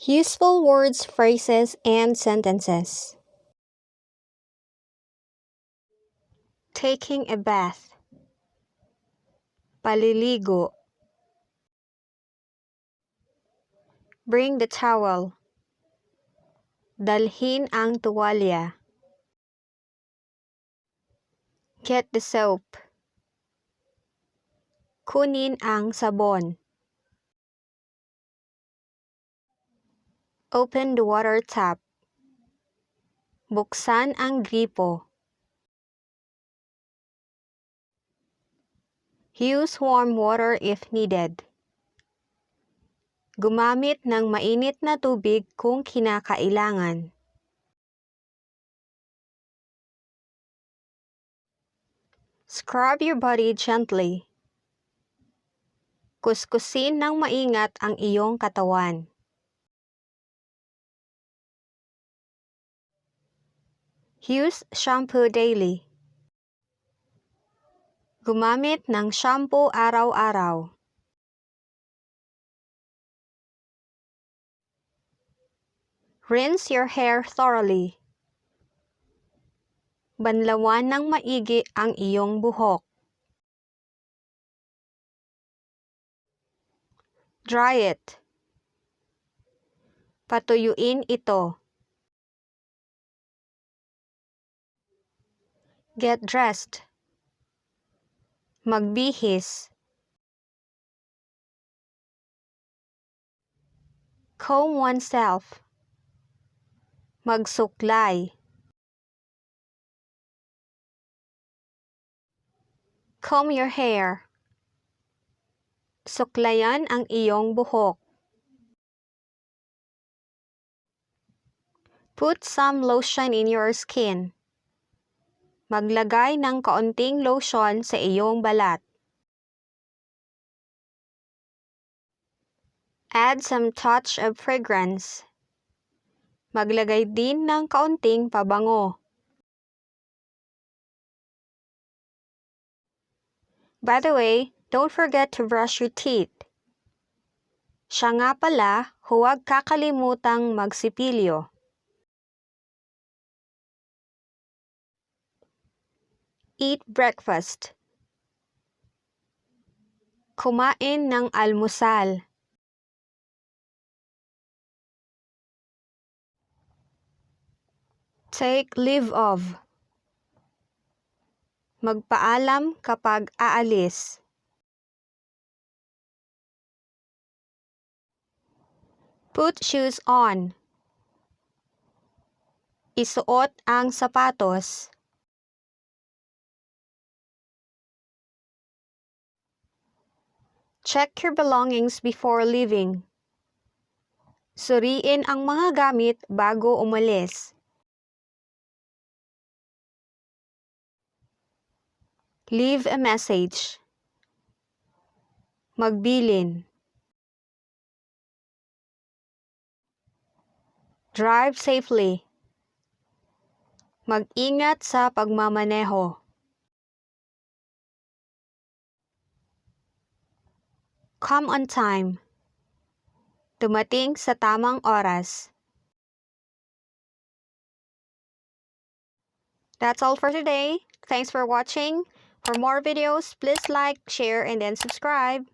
Useful words, phrases, and sentences. Taking a bath. Paliligo. Bring the towel. Dalhin ang tuwalya. Get the soap. Kunin ang sabon. Open the water tap. Buksan ang gripo. Use warm water if needed. Gumamit ng mainit na tubig kung kinakailangan. Scrub your body gently. Kuskusin ng maingat ang iyong katawan. Use shampoo daily. Gumamit ng shampoo araw-araw. Rinse your hair thoroughly. Banlawan ng maigi ang iyong buhok. Dry it. Patuyuin ito. Get dressed. Magbihis. Comb oneself. Magsuklay. Comb your hair. Suklayan ang iyong buhok. Put some lotion in your skin. Maglagay ng kaunting lotion sa iyong balat. Add some touch of fragrance. Maglagay din ng kaunting pabango. By the way, don't forget to brush your teeth. Siya nga pala, huwag kakalimutang magsipilyo. Eat breakfast. Kumain ng almusal. Take leave of. Magpaalam kapag aalis. Put shoes on. Isuot ang sapatos. Check your belongings before leaving. Suriin ang mga gamit bago umalis. Leave a message. Magbilin. Drive safely. Mag-ingat sa pagmamaneho. Come on time. Dumating sa tamang oras. That's all for today. Thanks for watching. For more videos, please like, share, and then subscribe.